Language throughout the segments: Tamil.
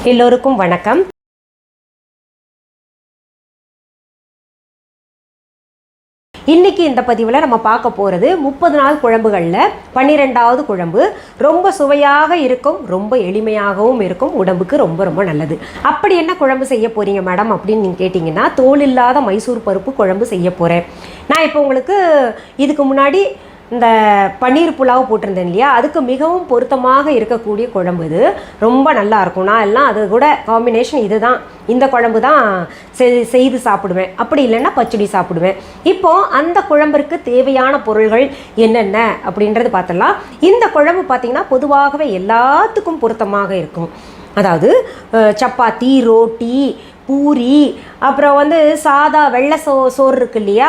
எல்லோருக்கும் வணக்கம். இன்னைக்கு இந்த பதிவில் நம்ம பார்க்க போகிறது 30 நாள் குழம்புகளில் 12வது குழம்பு. ரொம்ப சுவையாக இருக்கும், ரொம்ப எளிமையாகவும் இருக்கும், உடம்புக்கு ரொம்ப ரொம்ப நல்லது. அப்படி என்ன குழம்பு செய்ய போகிறீங்க மேடம் அப்படின்னு நீங்கள் கேட்டிங்கன்னா, தோல் இல்லாத மைசூர் பருப்பு குழம்பு செய்ய போகிறேன். நான் இப்போ உங்களுக்கு இதுக்கு முன்னாடி இந்த பன்னீர் புலாவ் போட்டிருந்தேன் இல்லையா, அதுக்கு மிகவும் பொருத்தமாக இருக்கக்கூடிய குழம்பு இது. ரொம்ப நல்லாயிருக்கும். நான் எல்லாம் அது கூட காம்பினேஷன் இது தான், இந்த குழம்பு தான் செய்து சாப்பிடுவேன். அப்படி இல்லைன்னா பச்சடி சாப்பிடுவேன். இப்போது அந்த குழம்பிற்கு தேவையான பொருள்கள் என்னென்ன அப்படின்றது பார்த்துடலாம். இந்த குழம்பு பார்த்திங்கன்னா பொதுவாகவே எல்லாத்துக்கும் பொருத்தமாக இருக்கும். அதாவது சப்பாத்தி, ரோட்டி, பூரி, அப்புறம் சாதா வெள்ளை சோறு இருக்கு இல்லையா,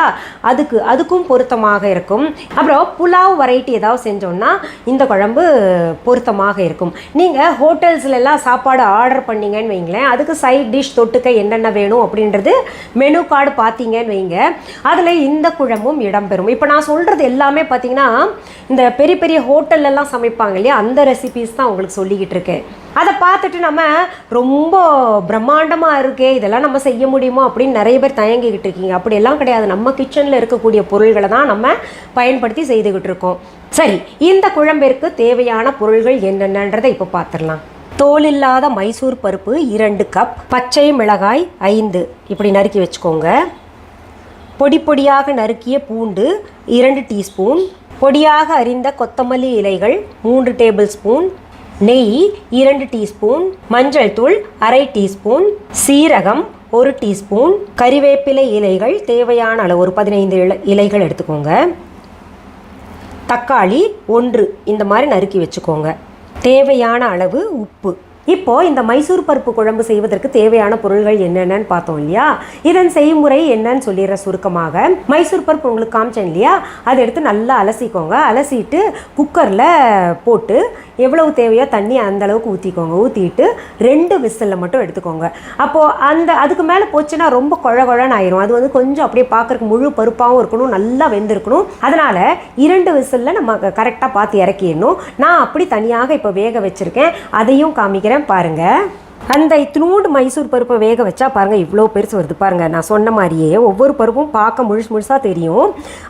அதுக்கும் பொருத்தமாக இருக்கும். அப்புறம் புலாவ் வெரைட்டி ஏதாவது செஞ்சோன்னா இந்த குழம்பு பொருத்தமாக இருக்கும். நீங்கள் ஹோட்டல்ஸ்லாம் சாப்பாடு ஆர்டர் பண்ணிங்கன்னு வைங்களேன், அதுக்கு சைட் டிஷ் தொட்டுக்க என்னென்ன வேணும் அப்படின்றது மெனு கார்டு பார்த்தீங்கன்னு வைங்க, அதில் இந்த குழம்பும் இடம்பெறும். இப்போ நான் சொல்கிறது எல்லாமே பார்த்தீங்கன்னா இந்த பெரிய பெரிய ஹோட்டல்லலாம் சமைப்பாங்க இல்லையா, அந்த ரெசிபீஸ் தான் உங்களுக்கு சொல்லிக்கிட்டு இருக்கேன். அதை பார்த்துட்டு நம்ம ரொம்ப பிரம்மாண்டமாக இருக்கே, இதெல்லாம் நம்ம செய்ய முடியுமோ அப்படின்னு நிறைய பேர் தயங்கிக்கிட்டு இருக்கீங்க. அப்படியெல்லாம் கிடையாது. நம்ம கிச்சனில் இருக்கக்கூடிய பொருள்களை தான் நம்ம பயன்படுத்தி செய்துக்கிட்டு இருக்கோம். சரி, இந்த குழம்பிற்கு தேவையான பொருள்கள் என்னென்னன்றதை இப்போ பார்த்துடலாம். தோல் இல்லாத மைசூர் பருப்பு 2 கப், பச்சை மிளகாய் 5 இப்படி நறுக்கி வச்சுக்கோங்க. பொடி பொடியாக நறுக்கிய பூண்டு 2 டீஸ்பூன், பொடியாக அரிந்த கொத்தமல்லி இலைகள் 3 டேபிள் ஸ்பூன், நெய் 2 டீஸ்பூன், மஞ்சள் தூள் அரை டீஸ்பூன், சீரகம் 1 டீஸ்பூன், கறிவேப்பிலை இலைகள் தேவையான அளவு ஒரு 15 இலைகள் எடுத்துக்கோங்க. தக்காளி 1 இந்த மாதிரி நறுக்கி வச்சுக்கோங்க. தேவையான அளவு உப்பு. இப்போது இந்த மைசூர் பருப்பு குழம்பு செய்வதற்கு தேவையான பொருள்கள் என்னென்னு பார்த்தோம் இல்லையா. இதன் செய்முறை என்னன்னு சொல்லிடுற சுருக்கமாக. மைசூர் பருப்பு உங்களுக்கு காமிச்சேன் இல்லையா, அதை எடுத்து நல்லா அலசிக்கோங்க. அலசிட்டு குக்கரில் போட்டு எவ்வளவு தேவையோ தண்ணி அந்த அளவுக்கு ஊற்றிக்கோங்க. ஊற்றிட்டு 2 விசிலில் மட்டும் எடுத்துக்கோங்க. அப்போது அதுக்கு மேலே போச்சுன்னா ரொம்ப குழன்னு ஆயிரும். அது கொஞ்சம் அப்படியே பார்க்குறக்கு முழு பருப்பாகவும் இருக்கணும், நல்லா வெந்திருக்கணும். அதனால் 2 விசிலில் நம்ம கரெக்டாக பார்த்து இறக்கிடணும். நான் அப்படி தனியாக இப்போ வேக வச்சுருக்கேன், அதையும் காமிக்கிறேன் பாருங்க. அந்த இத்தினூண்டு மைசூர் பருப்பை வேக வச்சா பாருங்கள் இவ்வளோ பெருசு வருது பாருங்கள். நான் சொன்ன மாதிரியே ஒவ்வொரு பருப்பும் பார்க்க முழுசாக தெரியும்.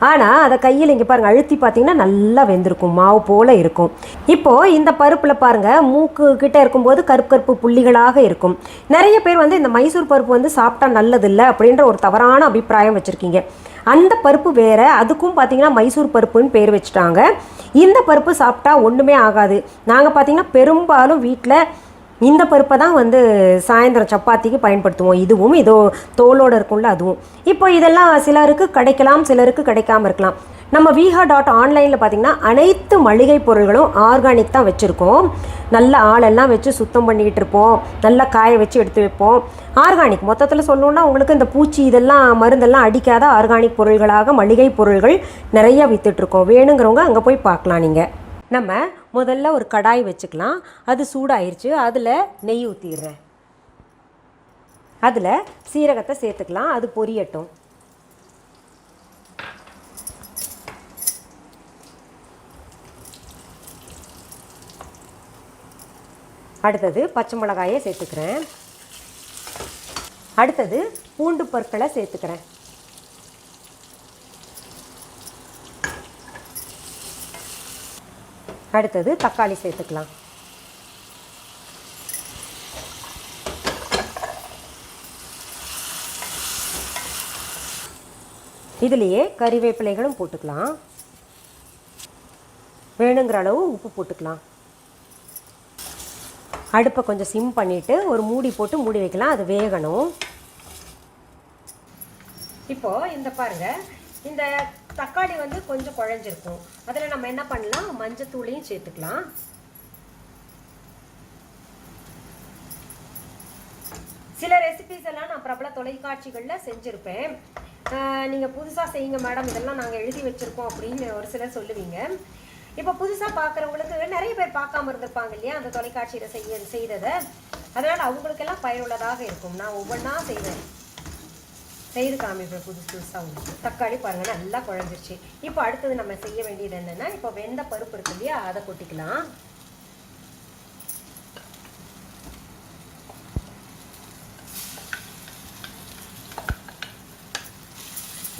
ஆனால் அதை கையில் இங்கே பாருங்கள் அழுத்தி பார்த்தீங்கன்னா நல்லா வெந்திருக்கும், மாவு போல் இருக்கும். இப்போது இந்த பருப்பில் பாருங்கள் மூக்கு கிட்டே இருக்கும்போது கருப்பு புள்ளிகளாக இருக்கும். நிறைய பேர் இந்த மைசூர் பருப்பு சாப்பிட்டா நல்லதில்லை அப்படின்ற ஒரு தவறான அபிப்பிராயம் வச்சுருக்கீங்க. அந்த பருப்பு வேறு, அதுக்கும் பார்த்திங்கன்னா மைசூர் பருப்புன்னு பேர் வச்சுட்டாங்க. இந்த பருப்பு சாப்பிட்டா ஒன்றுமே ஆகாது. நாங்கள் பார்த்திங்கன்னா பெரும்பாலும் வீட்டில் இந்த பருப்பை தான் சாயந்தரம் சப்பாத்திக்கு பயன்படுத்துவோம். இதுவும் இதோ தோலோடு இருக்கும்ல அதுவும். இப்போ இதெல்லாம் சிலருக்கு கிடைக்கலாம், சிலருக்கு கிடைக்காமல் இருக்கலாம். நம்ம viha.online பார்த்திங்கன்னா அனைத்து மளிகை பொருள்களும் ஆர்கானிக் தான் வச்சுருக்கோம். நல்ல ஆளெல்லாம் வச்சு சுத்தம் பண்ணிக்கிட்டு இருப்போம், நல்லா காய வச்சு எடுத்து வைப்போம். ஆர்கானிக் மொத்தத்தில் சொல்லணுன்னா உங்களுக்கு இந்த பூச்சி இதெல்லாம் மருந்தெல்லாம் அடிக்காத ஆர்கானிக் பொருள்களாக மளிகை பொருள்கள் நிறையா விற்றுட்ருக்கோம். வேணுங்கிறவங்க அங்கே போய் பார்க்கலாம். நீங்கள் நம்ம முதல்ல ஒரு கடாய் வச்சுக்கலாம். அது சூடாயிருச்சு, அதில் நெய் ஊற்றிடுறேன். அதில் சீரகத்தை சேர்த்துக்கலாம், அது பொரியட்டும். அடுத்தது பச்சை மிளகாயை சேர்த்துக்கிறேன். அடுத்தது பூண்டு பற்களை சேர்த்துக்கிறேன். அடுத்தது தக்காளி சேர்த்துக்கலாம். இதுலேயே கறிவேப்பிலைகளும் போட்டுக்கலாம். வேணுங்கிற அளவு உப்பு போட்டுக்கலாம். அடுப்பை கொஞ்சம் சிம் பண்ணிவிட்டு ஒரு மூடி போட்டு மூடி வைக்கலாம், அது வேகணும். இப்போது இந்த பாருங்கள், இந்த தக்காளி கொஞ்சம் குழஞ்சிருக்கும். அதில் நம்ம என்ன பண்ணலாம், மஞ்சத்தூளையும் சேர்த்துக்கலாம். சில ரெசிபிஸ் எல்லாம் நான் பிரபல தொலைக்காட்சிகளில் செஞ்சுருப்பேன். நீங்கள் புதுசாக செய்யுங்க மேடம், இதெல்லாம் நாங்கள் எழுதி வச்சுருக்கோம் அப்படின்னு ஒரு சிலர் சொல்லுவீங்க. இப்போ புதுசாக பார்க்குறவங்களுக்கு நிறைய பேர் பார்க்காம இருந்திருப்பாங்க இல்லையா அந்த தொலைக்காட்சியில் செய்ததை. அதனால் அவங்களுக்கெல்லாம் பயனுள்ளதாக இருக்கும். நான் ஒவ்வொன்றா செய்து காமிப்பேன் புதுசாக உங்களுக்கு. தக்காளி பாருங்கள் நல்லா குழஞ்சிருச்சு. இப்போ அடுத்தது நம்ம செய்ய வேண்டியது என்னென்னா, இப்போ வெந்த பருப்பு இருக்கு இல்லையா, அதை கொட்டிக்கலாம்.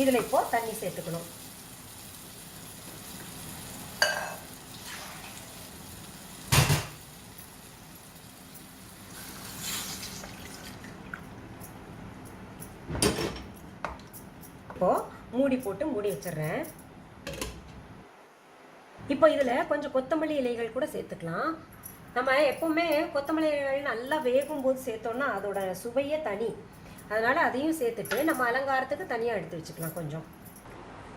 இதில் இப்போ தண்ணி சேர்த்துக்கணும். இப்போ மூடி போட்டு மூடி வச்சிடுறேன். இப்போ இதில் கொஞ்சம் கொத்தமல்லி இலைகள் கூட சேர்த்துக்கலாம். நம்ம எப்பவுமே கொத்தமல்லி இலைகள் நல்லா வேகும் போது சேர்த்தோம்னா அதோட சுவையே தனி. அதனால அதையும் சேர்த்துட்டு நம்ம அலங்காரத்துக்கு தனியாக எடுத்து வச்சுக்கலாம் கொஞ்சம்.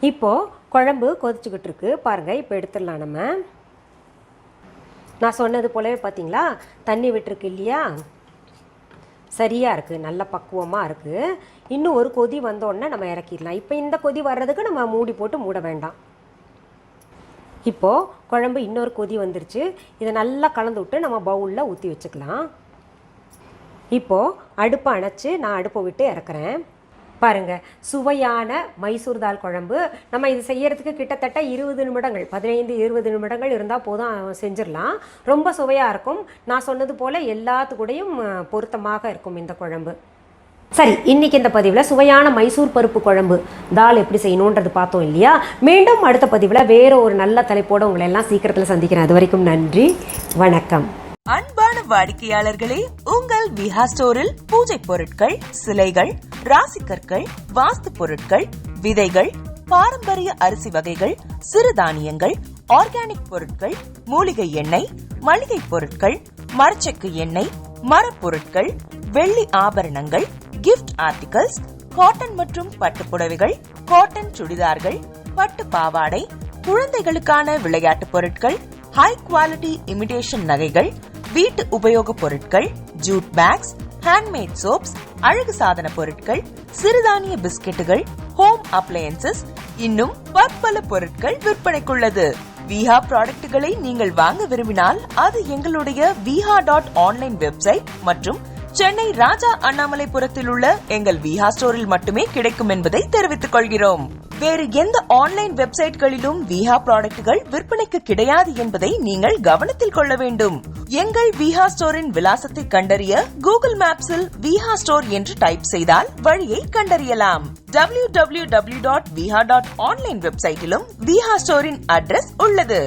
இப்போது குழம்பு கொதிச்சுக்கிட்டு இருக்கு பாருங்கள். இப்போ எடுத்துடலாம். நம்ம நான் சொன்னது போலவே பார்த்தீங்களா தண்ணி விட்டுருக்கு இல்லையா, சரியாக இருக்குது, நல்ல பக்குவமாக இருக்குது. இன்னும் ஒரு கொதி வந்தோடனே நம்ம இறக்கிடலாம். இப்போ இந்த கொதி வர்றதுக்கு நம்ம மூடி போட்டு மூட வேண்டாம். இப்போது குழம்பு இன்னொரு கொதி வந்துருச்சு. இதை நல்லா கலந்து விட்டு நம்ம பவுலில் ஊற்றி வச்சுக்கலாம். இப்போது அடுப்பை அணைச்சி நான் அடுப்பை விட்டு இறக்குறேன். பாருங்கள், சுவையான மைசூர் தால் குழம்பு. நம்ம இது செய்யறதுக்கு கிட்டத்தட்ட 20 நிமிடங்கள் 15-20 நிமிடங்கள் இருந்தால் போதும், செஞ்சிடலாம். ரொம்ப சுவையாக இருக்கும். நான் சொன்னது போல் எல்லாத்துக்கூடையும் பொருத்தமாக இருக்கும் இந்த குழம்பு. சரி, இன்றைக்கி இந்த பதிவில் சுவையான மைசூர் பருப்பு குழம்பு தால் எப்படி செய்யணுன்றது பார்த்தோம் இல்லையா. மீண்டும் அடுத்த பதிவில் வேறு ஒரு நல்ல தலைப்போடு உங்களை எல்லாம் சீக்கிரத்தில் சந்திக்கிறேன். அது வரைக்கும் நன்றி, வணக்கம். அன்பான வாடிக்கையாளர்களே, உங்கள் விஹா ஸ்டோரில் பூஜை பொருட்கள், சிலைகள், ராசிக்கற்கள், வாஸ்து பொருட்கள், விதைகள், பாரம்பரிய அரிசி வகைகள், சிறுதானியங்கள், ஆர்கானிக் பொருட்கள், மூலிகை எண்ணெய், மளிகை பொருட்கள், மரச்செக்கு எண்ணெய், மரப்பொருட்கள், வெள்ளி ஆபரணங்கள், கிஃப்ட் ஆர்டிகல்ஸ், காட்டன் மற்றும் பட்டு புடவைகள், காட்டன் சுடிதார்கள், பட்டு பாவாடை, குழந்தைகளுக்கான விளையாட்டு பொருட்கள், ஹை குவாலிட்டி இமிடேஷன் நகைகள், வீட்டு உபயோக பொருட்கள், ஜூட் பேக்ஸ், ஹேண்ட்மேட் சோப்ஸ், அழகு சாதன பொருட்கள், சிறுதானிய பிஸ்கெட்டுகள், ஹோம் அப்ளையன்சஸ், இன்னும் பற்பல பொருட்கள் விற்பனைக்குள்ளது. விஹா ப்ராடக்ட்களை நீங்கள் வாங்க விரும்பினால் அது எங்களுடைய viha.online வெப்சைட் மற்றும் சென்னை ராஜா அண்ணாமலைபுரத்தில் உள்ள எங்கள் விஹா ஸ்டோரில் மட்டுமே கிடைக்கும் என்பதை தெரிவித்துக் கொள்கிறோம். வேறு எந்த ஆன்லைன் வெப்சைட்களிலும் விஹா ப்ராடக்ட்கள் விற்பனைக்கு கிடையாது என்பதை நீங்கள் கவனத்தில் கொள்ள வேண்டும். எங்கள் விஹா ஸ்டோரின் விலாசத்தை கண்டறிய கூகுள் மேப்ஸில் விஹா ஸ்டோர் என்று டைப் செய்தால் வழியை கண்டறியலாம். www.viha.online வெப்சைட்டிலும் விஹா ஸ்டோரின் அட்ரஸ் உள்ளது.